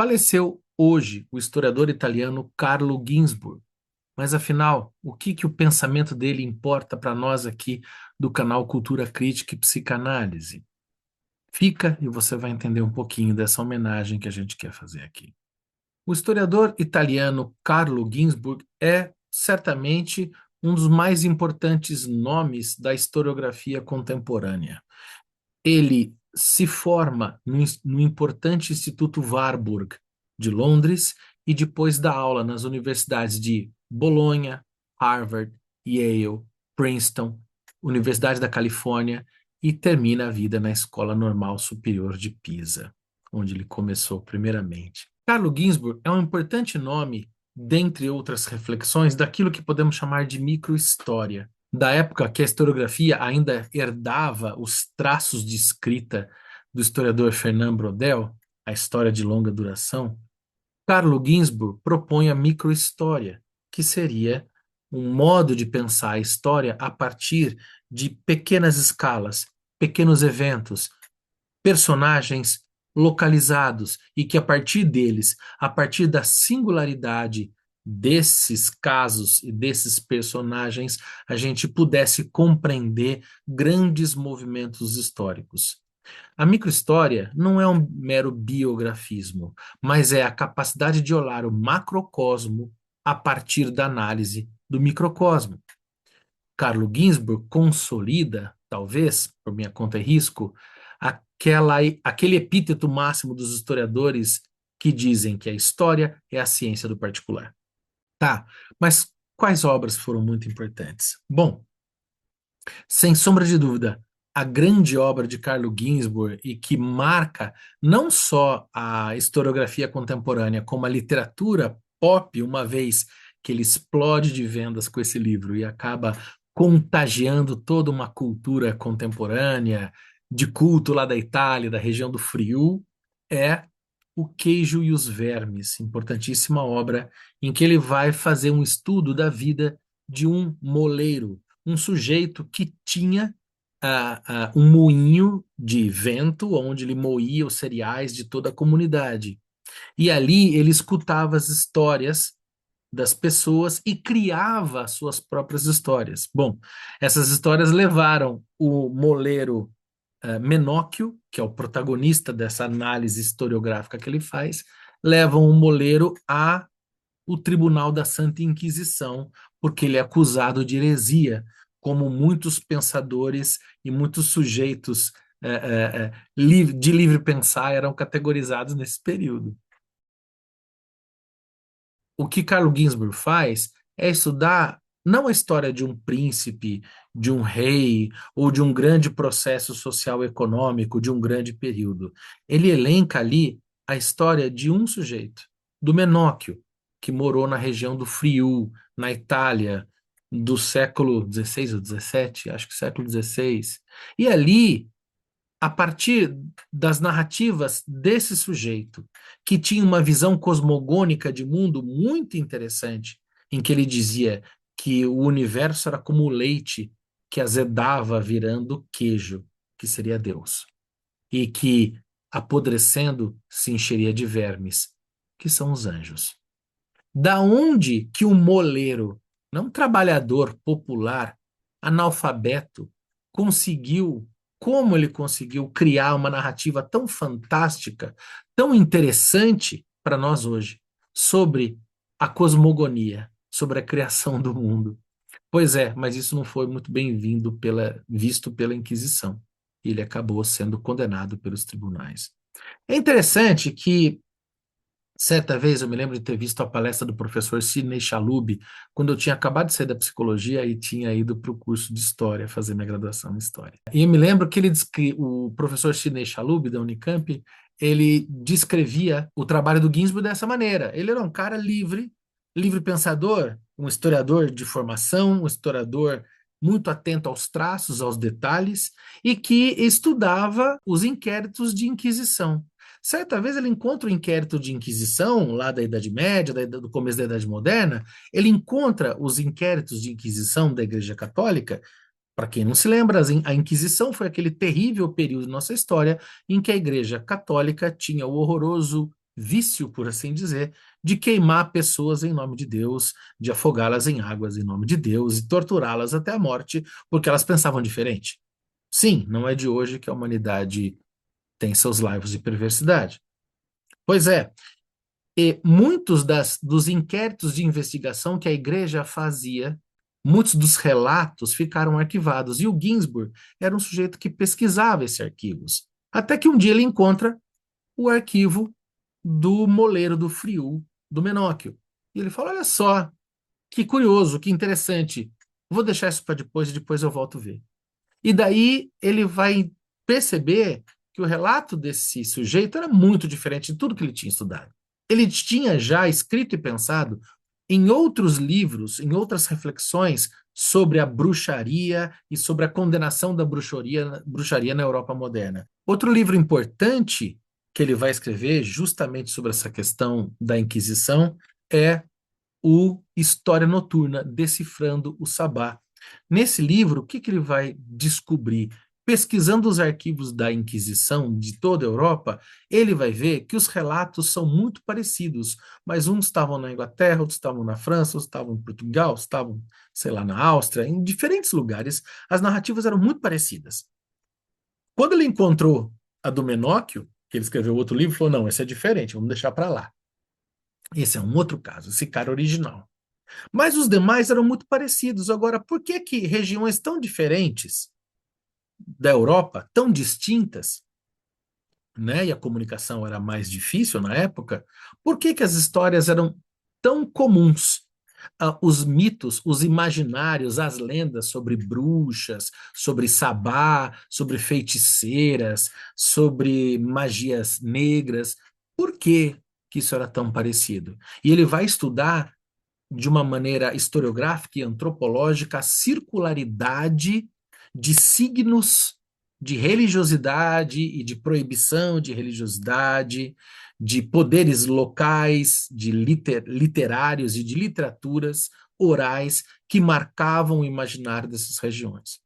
Faleceu hoje o historiador italiano Carlo Ginzburg. Mas afinal, o que o pensamento dele importa para nós aqui do canal Cultura Crítica e Psicanálise? Fica e você vai entender um pouquinho dessa homenagem que a gente quer fazer aqui. O historiador italiano Carlo Ginzburg é certamente um dos mais importantes nomes da historiografia contemporânea. Ele se forma no importante Instituto Warburg de Londres e depois dá aula nas universidades de Bolonha, Harvard, Yale, Princeton, Universidade da Califórnia e termina a vida na Escola Normal Superior de Pisa, onde ele começou primeiramente. Carlo Ginzburg é um importante nome, dentre outras reflexões, daquilo que podemos chamar de microhistória da época que a historiografia ainda herdava os traços de escrita do historiador Fernand Braudel, a história de longa duração, Carlo Ginzburg propõe a microhistória, que seria um modo de pensar a história a partir de pequenas escalas, pequenos eventos, personagens localizados e que a partir deles, a partir da singularidade desses casos e desses personagens, a gente pudesse compreender grandes movimentos históricos. A microhistória não é um mero biografismo, mas é a capacidade de olhar o macrocosmo a partir da análise do microcosmo. Carlo Ginzburg consolida, talvez, por minha conta e risco, aquele epíteto máximo dos historiadores que dizem que a história é a ciência do particular. Tá, mas quais obras foram muito importantes? Bom, sem sombra de dúvida, a grande obra de Carlo Ginzburg e que marca não só a historiografia contemporânea, como a literatura pop, uma vez que ele explode de vendas com esse livro e acaba contagiando toda uma cultura contemporânea, de culto lá da Itália, da região do Friul, é O Queijo e os Vermes, importantíssima obra em que ele vai fazer um estudo da vida de um moleiro, um sujeito que tinha um moinho de vento onde ele moía os cereais de toda a comunidade. E ali ele escutava as histórias das pessoas e criava as suas próprias histórias. Bom, essas histórias levaram o moleiro Menóquio, que é o protagonista dessa análise historiográfica que ele faz, levam o moleiro a o Tribunal da Santa Inquisição, porque ele é acusado de heresia, como muitos pensadores e muitos sujeitos de livre pensar eram categorizados nesse período. O que Carlo Ginzburg faz é estudar não a história de um príncipe, de um rei, ou de um grande processo social econômico, de um grande período. Ele elenca ali a história de um sujeito, do Menóquio, que morou na região do Friul, na Itália, do século XVI ou XVII, acho que século XVI. E ali a partir das narrativas desse sujeito, que tinha uma visão cosmogônica de mundo muito interessante, em que ele dizia que o universo era como o leite que azedava virando queijo, que seria Deus, e que, apodrecendo, se encheria de vermes, que são os anjos. Da onde que o moleiro, não trabalhador popular, analfabeto, conseguiu, como ele conseguiu criar uma narrativa tão fantástica, tão interessante para nós hoje, sobre a cosmogonia, sobre a criação do mundo? Pois é, mas isso não foi muito bem-vindo visto pela Inquisição. Ele acabou sendo condenado pelos tribunais. É interessante que certa vez eu me lembro de ter visto a palestra do professor Sidney Chalub, quando eu tinha acabado de sair da psicologia e tinha ido para o curso de História, fazer minha graduação em História. E eu me lembro que ele o professor Sidney Chalub, da Unicamp, ele descrevia o trabalho do Ginsburg dessa maneira. Ele era um cara livre, livre pensador, um historiador de formação, um historiador muito atento aos traços, aos detalhes, e que estudava os inquéritos de Inquisição. Certa vez ele encontra o inquérito de Inquisição, lá da Idade Média, do começo da Idade Moderna, ele encontra os inquéritos de Inquisição da Igreja Católica. Para quem não se lembra, a Inquisição foi aquele terrível período da nossa história em que a Igreja Católica tinha o horroroso vício, por assim dizer, de queimar pessoas em nome de Deus, de afogá-las em águas em nome de Deus e torturá-las até a morte, porque elas pensavam diferente. Sim, não é de hoje que a humanidade tem seus laivos de perversidade. Pois é, e muitos dos inquéritos de investigação que a igreja fazia, muitos dos relatos ficaram arquivados, e o Ginsburg era um sujeito que pesquisava esses arquivos. Até que um dia ele encontra o arquivo do moleiro do Friul, do Menóquio. E ele fala: olha só, que curioso, que interessante. Vou deixar isso para depois e depois eu volto a ver. E daí ele vai perceber que o relato desse sujeito era muito diferente de tudo que ele tinha estudado. Ele tinha já escrito e pensado em outros livros, em outras reflexões sobre a bruxaria e sobre a condenação da bruxaria na Europa moderna. Outro livro importante que ele vai escrever justamente sobre essa questão da Inquisição é o História Noturna, Decifrando o Sabá. Nesse livro, o que que ele vai descobrir? Pesquisando os arquivos da Inquisição de toda a Europa, ele vai ver que os relatos são muito parecidos, mas uns estavam na Inglaterra, outros estavam na França, outros estavam em Portugal, outros estavam, sei lá, na Áustria, em diferentes lugares, as narrativas eram muito parecidas. Quando ele encontrou a do Menóquio, que ele escreveu outro livro, falou: não, esse é diferente, vamos deixar para lá. Esse é um outro caso, esse cara original. Mas os demais eram muito parecidos. Agora, por que que regiões tão diferentes da Europa, tão distintas, né, e a comunicação era mais difícil na época, por que que as histórias eram tão comuns? Os mitos, os imaginários, as lendas sobre bruxas, sobre sabá, sobre feiticeiras, sobre magias negras, por que que isso era tão parecido? E ele vai estudar de uma maneira historiográfica e antropológica a circularidade de signos de religiosidade e de proibição de religiosidade, de poderes locais, de literários e de literaturas orais que marcavam o imaginário dessas regiões.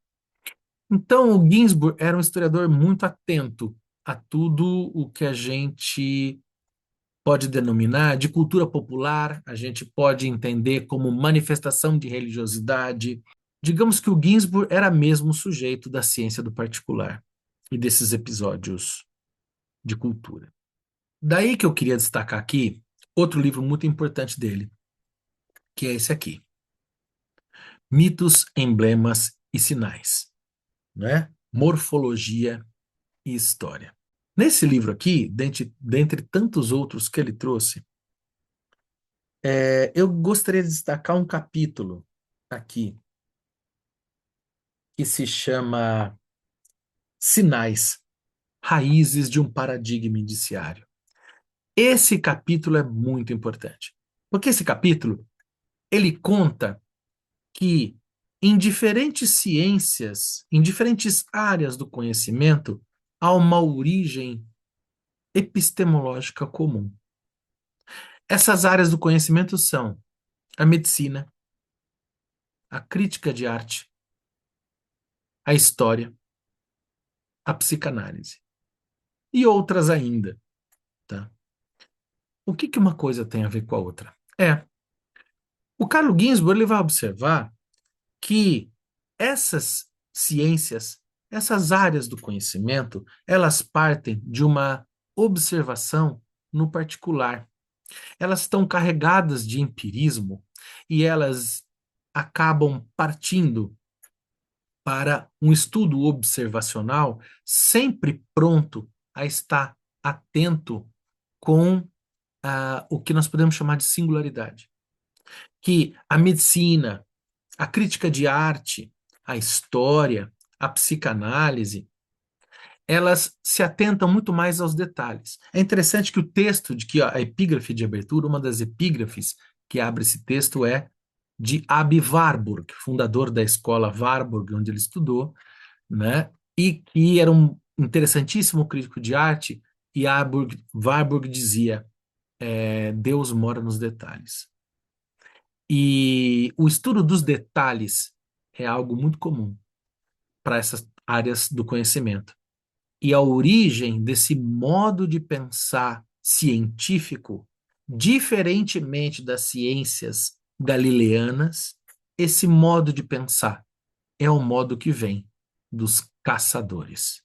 Então, o Ginsburg era um historiador muito atento a tudo o que a gente pode denominar de cultura popular, a gente pode entender como manifestação de religiosidade. Digamos que o Ginsburg era mesmo o sujeito da ciência do particular e desses episódios de cultura. Daí que eu queria destacar aqui outro livro muito importante dele, que é esse aqui, Mitos, Emblemas e Sinais, né? Morfologia e História. Nesse livro aqui, dentre tantos outros que ele trouxe, eu gostaria de destacar um capítulo aqui que se chama Sinais, Raízes de um Paradigma Indiciário. Esse capítulo é muito importante, porque esse capítulo ele conta que em diferentes ciências, em diferentes áreas do conhecimento, há uma origem epistemológica comum. Essas áreas do conhecimento são a medicina, a crítica de arte, a história, a psicanálise e outras ainda, tá? O que que uma coisa tem a ver com a outra? O Carlo Ginzburg ele vai observar que essas ciências, essas áreas do conhecimento, elas partem de uma observação no particular. Elas estão carregadas de empirismo e elas acabam partindo para um estudo observacional sempre pronto a estar atento com o que nós podemos chamar de singularidade. Que a medicina, a crítica de arte, a história, a psicanálise, elas se atentam muito mais aos detalhes. É interessante que o texto, de que a epígrafe de abertura, uma das epígrafes que abre esse texto é de Aby Warburg, fundador da escola Warburg, onde ele estudou, né? E que era um interessantíssimo crítico de arte, e Warburg dizia, Deus mora nos detalhes. E o estudo dos detalhes é algo muito comum para essas áreas do conhecimento. E a origem desse modo de pensar científico, diferentemente das ciências galileanas, esse modo de pensar é o modo que vem dos caçadores.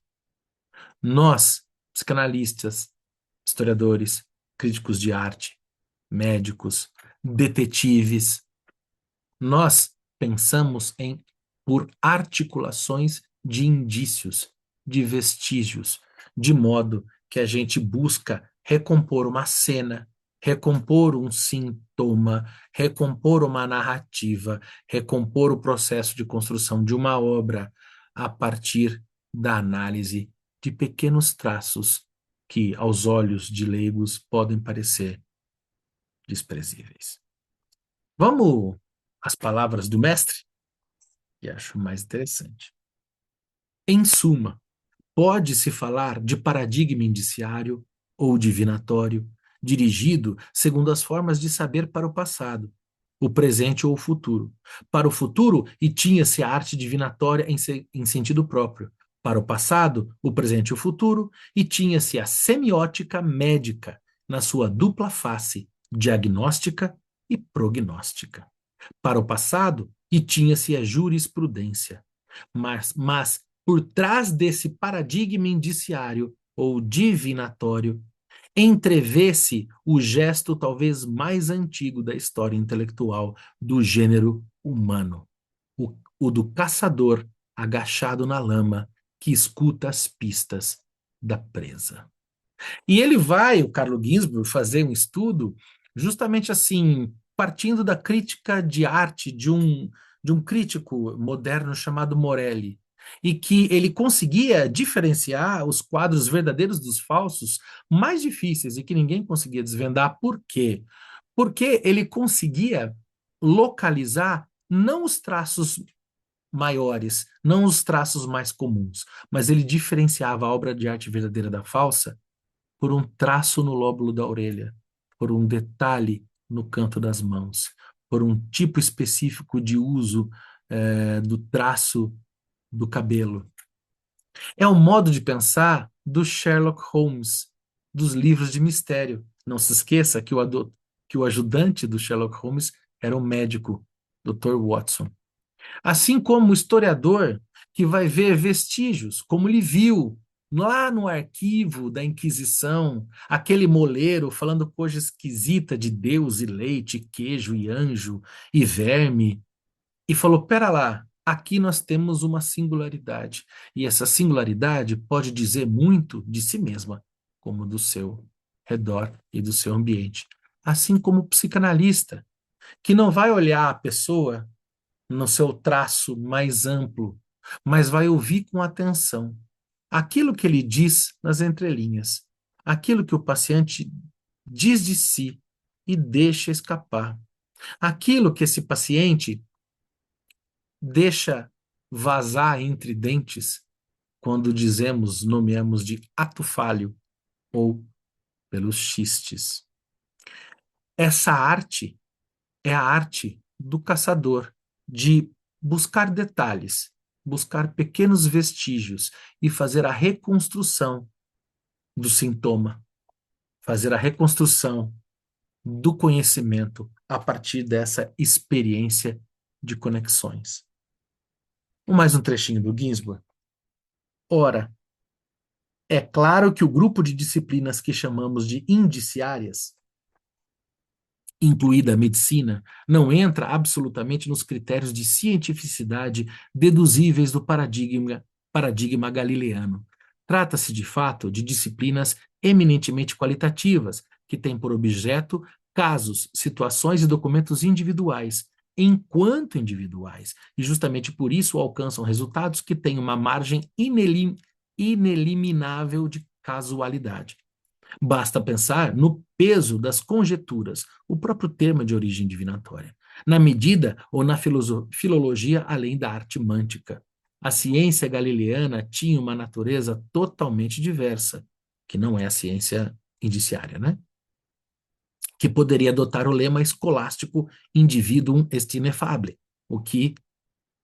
Nós, psicanalistas, historiadores, críticos de arte, médicos, detetives, nós pensamos em por articulações de indícios, de vestígios, de modo que a gente busca recompor uma cena, recompor um sintoma, recompor uma narrativa, recompor o processo de construção de uma obra a partir da análise de pequenos traços que, aos olhos de leigos, podem parecer desprezíveis. Vamos às palavras do mestre, que acho mais interessante. Em suma, pode-se falar de paradigma indiciário ou divinatório, dirigido segundo as formas de saber para o passado, o presente ou o futuro. Para o futuro, e tinha-se a arte divinatória em sentido próprio. Para o passado, o presente e o futuro, e tinha-se a semiótica médica, na sua dupla face, diagnóstica e prognóstica. Para o passado, e tinha-se a jurisprudência. Mas por trás desse paradigma indiciário ou divinatório, entrevê-se o gesto talvez mais antigo da história intelectual do gênero humano, o do caçador agachado na lama que escuta as pistas da presa. E ele vai, o Carlo Ginzburg, fazer um estudo justamente assim, partindo da crítica de arte de um crítico moderno chamado Morelli, e que ele conseguia diferenciar os quadros verdadeiros dos falsos mais difíceis e que ninguém conseguia desvendar. Por quê? Porque ele conseguia localizar não os traços maiores, não os traços mais comuns, mas ele diferenciava a obra de arte verdadeira da falsa por um traço no lóbulo da orelha, por um detalhe no canto das mãos, por um tipo específico de uso do traço do cabelo. É o modo de pensar do Sherlock Holmes, dos livros de mistério. Não se esqueça que o ajudante do Sherlock Holmes era o médico, Dr. Watson. Assim como o historiador que vai ver vestígios, como ele viu lá no arquivo da Inquisição, aquele moleiro falando coisa esquisita de Deus e leite, queijo e anjo e verme, e falou: pera lá, aqui nós temos uma singularidade, e essa singularidade pode dizer muito de si mesma, como do seu redor e do seu ambiente. Assim como o psicanalista, que não vai olhar a pessoa no seu traço mais amplo, mas vai ouvir com atenção aquilo que ele diz nas entrelinhas, aquilo que o paciente diz de si e deixa escapar, aquilo que esse paciente deixa vazar entre dentes quando dizemos, nomeamos de ato falho ou pelos xistes. Essa arte é a arte do caçador, de buscar detalhes, buscar pequenos vestígios e fazer a reconstrução do sintoma, fazer a reconstrução do conhecimento a partir dessa experiência de conexões. Mais um trechinho do Ginsburg. Ora, é claro que o grupo de disciplinas que chamamos de indiciárias, incluída a medicina, não entra absolutamente nos critérios de cientificidade deduzíveis do paradigma galileano. Trata-se, de fato, de disciplinas eminentemente qualitativas, que têm por objeto casos, situações e documentos individuais, enquanto individuais, e justamente por isso alcançam resultados que têm uma margem ineliminável de casualidade. Basta pensar no peso das conjecturas, o próprio termo de origem divinatória, na medida ou na filologia além da arte mântica. A ciência galileana tinha uma natureza totalmente diversa, que não é a ciência indiciária, né? Que poderia adotar o lema escolástico individuum est ineffable, o que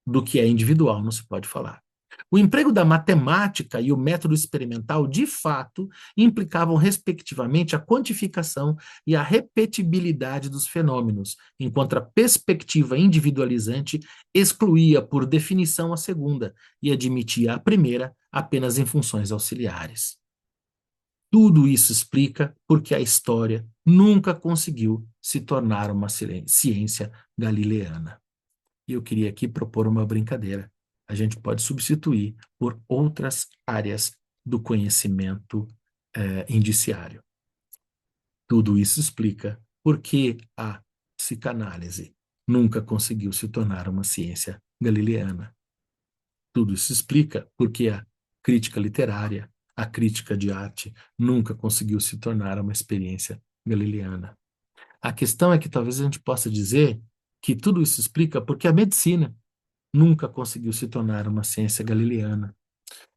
do que é individual não se pode falar. O emprego da matemática e o método experimental, de fato, implicavam, respectivamente, a quantificação e a repetibilidade dos fenômenos, enquanto a perspectiva individualizante excluía, por definição, a segunda e admitia a primeira apenas em funções auxiliares. Tudo isso explica porque a história nunca conseguiu se tornar uma ciência galileana. E eu queria aqui propor uma brincadeira. A gente pode substituir por outras áreas do conhecimento indiciário. Tudo isso explica por que a psicanálise nunca conseguiu se tornar uma ciência galileana. Tudo isso explica por que a crítica literária, a crítica de arte, nunca conseguiu se tornar uma experiência galileana. A questão é que talvez a gente possa dizer que tudo isso explica porque a medicina nunca conseguiu se tornar uma ciência galileana.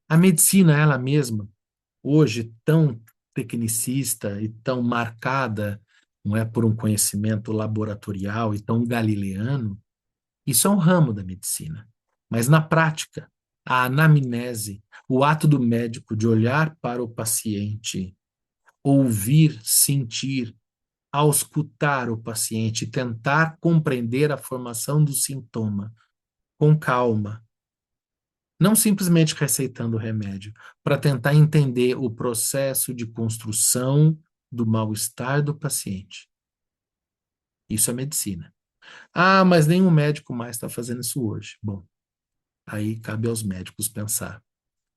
A medicina, ela mesma, hoje tão tecnicista e tão marcada, não é, por um conhecimento laboratorial e tão galileano, isso é um ramo da medicina. Mas na prática, a anamnese, o ato do médico de olhar para o paciente, ouvir, sentir, auscultar o paciente, tentar compreender a formação do sintoma com calma, não simplesmente receitando o remédio, para tentar entender o processo de construção do mal-estar do paciente. Isso é medicina. Ah, mas nenhum médico mais está fazendo isso hoje. Bom, aí cabe aos médicos pensar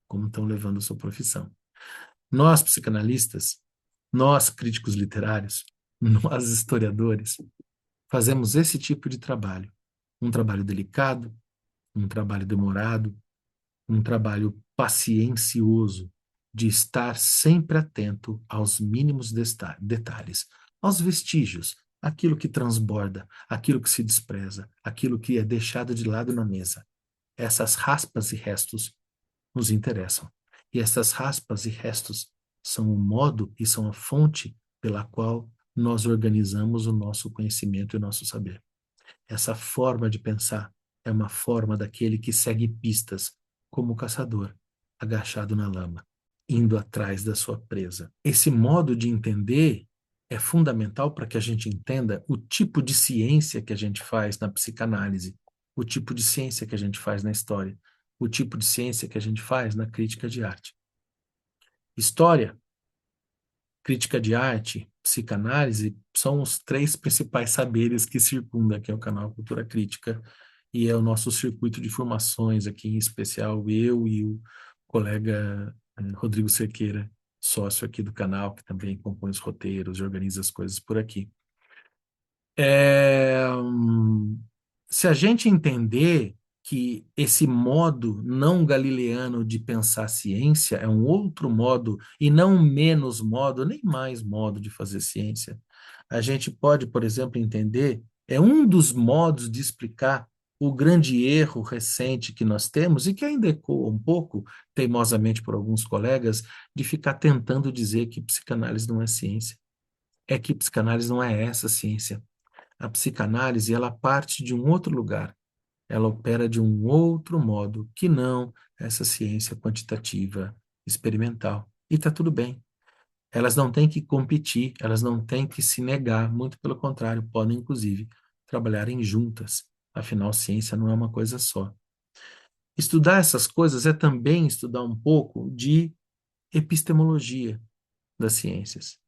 como estão levando a sua profissão. Nós, psicanalistas, nós, críticos literários, nós, historiadores, fazemos esse tipo de trabalho. Um trabalho delicado, um trabalho demorado, um trabalho paciencioso de estar sempre atento aos mínimos detalhes, aos vestígios, aquilo que transborda, aquilo que se despreza, aquilo que é deixado de lado na mesa. Essas raspas e restos nos interessam. E essas raspas e restos são o modo e são a fonte pela qual nós organizamos o nosso conhecimento e o nosso saber. Essa forma de pensar é uma forma daquele que segue pistas, como o caçador, agachado na lama, indo atrás da sua presa. Esse modo de entender é fundamental para que a gente entenda o tipo de ciência que a gente faz na psicanálise, o tipo de ciência que a gente faz na história, o tipo de ciência que a gente faz na crítica de arte. História, crítica de arte, psicanálise são os três principais saberes que circundam aqui o canal Cultura Crítica e é o nosso circuito de formações aqui, em especial eu e o colega Rodrigo Cerqueira, sócio aqui do canal, que também compõe os roteiros e organiza as coisas por aqui. É, se a gente entender que esse modo não galileano de pensar ciência é um outro modo e não menos modo, nem mais modo de fazer ciência, a gente pode, por exemplo, entender, é um dos modos de explicar o grande erro recente que nós temos e que ainda ecoa um pouco, teimosamente por alguns colegas, de ficar tentando dizer que psicanálise não é ciência. É que psicanálise não é essa ciência. A psicanálise, ela parte de um outro lugar, ela opera de um outro modo, que não essa ciência quantitativa experimental. E está tudo bem. Elas não têm que competir, elas não têm que se negar, muito pelo contrário, podem, inclusive, trabalharem juntas. Afinal, ciência não é uma coisa só. Estudar essas coisas é também estudar um pouco de epistemologia das ciências,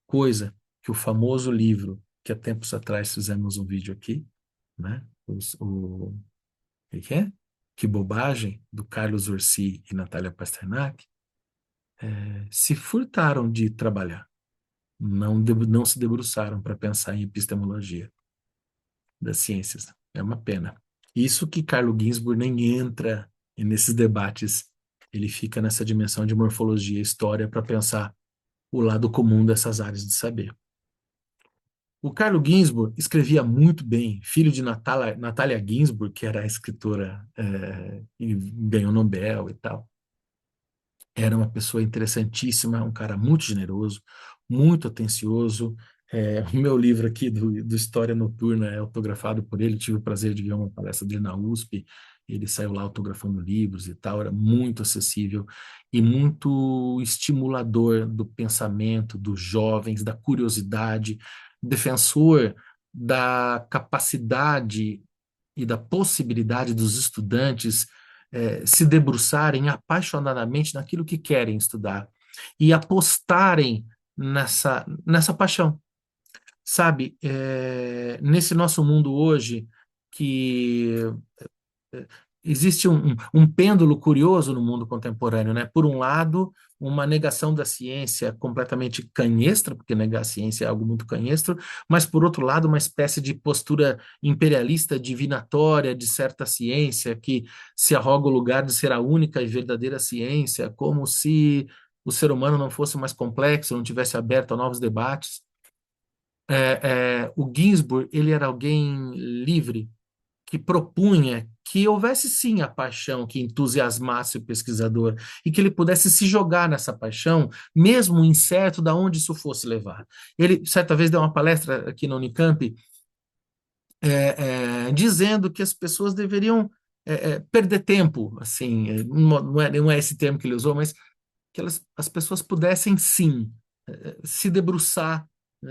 coisa que o famoso livro, que há tempos atrás fizemos um vídeo aqui, né? Que é? Que Bobagem, do Carlos Orsi e Natália Pasternak, se furtaram de trabalhar. Não se debruçaram para pensar em epistemologia das ciências. É uma pena. Isso que Carlo Ginzburg nem entra nesses debates. Ele fica nessa dimensão de morfologia e história para pensar o lado comum dessas áreas de saber. O Carlo Ginzburg escrevia muito bem, filho de Natália Ginzburg, que era a escritora e ganhou Nobel e tal. Era uma pessoa interessantíssima, um cara muito generoso, muito atencioso. O meu livro aqui do História Noturna é autografado por ele, tive o prazer de ver uma palestra dele na USP, ele saiu lá autografando livros e tal, era muito acessível e muito estimulador do pensamento dos jovens, da curiosidade, defensor da capacidade e da possibilidade dos estudantes se debruçarem apaixonadamente naquilo que querem estudar e apostarem nessa paixão. Sabe, nesse nosso mundo hoje, que existe um pêndulo curioso no mundo contemporâneo, né? Por um lado, uma negação da ciência completamente canhestra, porque negar a ciência é algo muito canhestro, mas por outro lado, uma espécie de postura imperialista, divinatória de certa ciência que se arroga o lugar de ser a única e verdadeira ciência, como se o ser humano não fosse mais complexo, não tivesse aberto a novos debates. O Ginsburg, ele era alguém livre, que propunha que houvesse sim a paixão que entusiasmasse o pesquisador e que ele pudesse se jogar nessa paixão, mesmo incerto de onde isso fosse levar. Ele, certa vez, deu uma palestra aqui na Unicamp, dizendo que as pessoas deveriam perder tempo, assim, não é esse termo que ele usou, mas que as pessoas pudessem sim se debruçar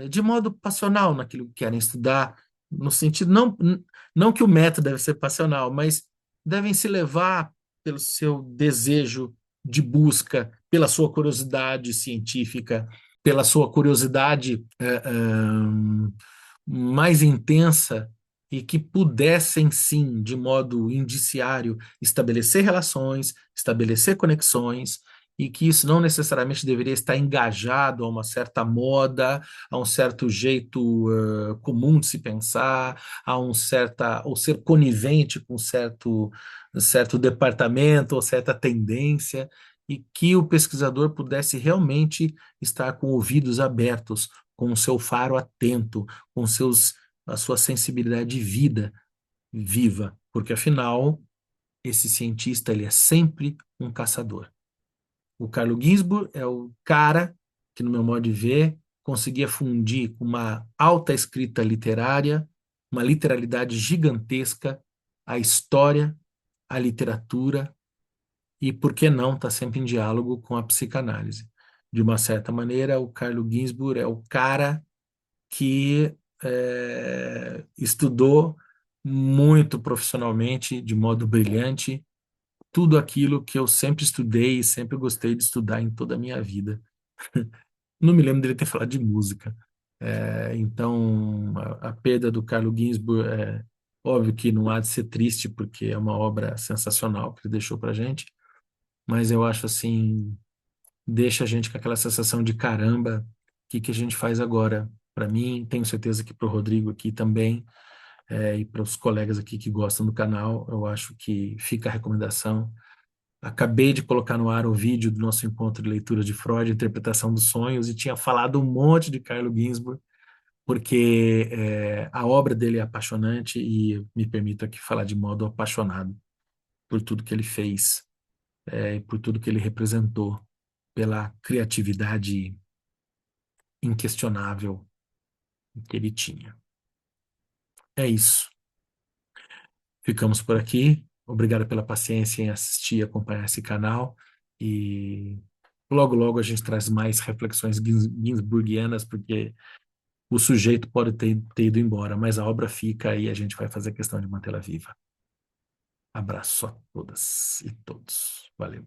de modo passional naquilo que querem estudar, no sentido, não que o método deve ser passional, mas devem se levar pelo seu desejo de busca, pela sua curiosidade científica, pela sua curiosidade mais intensa e que pudessem, sim, de modo indiciário, estabelecer relações, estabelecer conexões, e que isso não necessariamente deveria estar engajado a uma certa moda, a um certo jeito comum de se pensar, ou ser conivente com certo departamento ou certa tendência, e que o pesquisador pudesse realmente estar com ouvidos abertos, com o seu faro atento, com a sua sensibilidade de vida viva, porque afinal esse cientista ele é sempre um caçador. O Carlo Ginzburg é o cara que, no meu modo de ver, conseguia fundir com uma alta escrita literária, uma literalidade gigantesca, a história, a literatura e, por que não, está sempre em diálogo com a psicanálise. De uma certa maneira, o Carlo Ginzburg é o cara que estudou muito profissionalmente, de modo brilhante, tudo aquilo que eu sempre estudei e sempre gostei de estudar em toda a minha vida. Não me lembro dele ter falado de música. Então, a perda do Carlo Ginzburg é óbvio que não há de ser triste, porque é uma obra sensacional que ele deixou para gente, mas eu acho assim, deixa a gente com aquela sensação de caramba, o que que a gente faz agora? Para mim, tenho certeza que para o Rodrigo aqui também, e para os colegas aqui que gostam do canal, eu acho que fica a recomendação. Acabei de colocar no ar o vídeo do nosso encontro de leitura de Freud, interpretação dos sonhos, e tinha falado um monte de Carlo Ginzburg, porque a obra dele é apaixonante e me permito aqui falar de modo apaixonado por tudo que ele fez, e por tudo que ele representou, pela criatividade inquestionável que ele tinha. É isso. Ficamos por aqui. Obrigado pela paciência em assistir e acompanhar esse canal. E logo, logo a gente traz mais reflexões ginsburgianas, porque o sujeito pode ter ido embora, mas a obra fica e a gente vai fazer questão de mantê-la viva. Abraço a todas e todos. Valeu.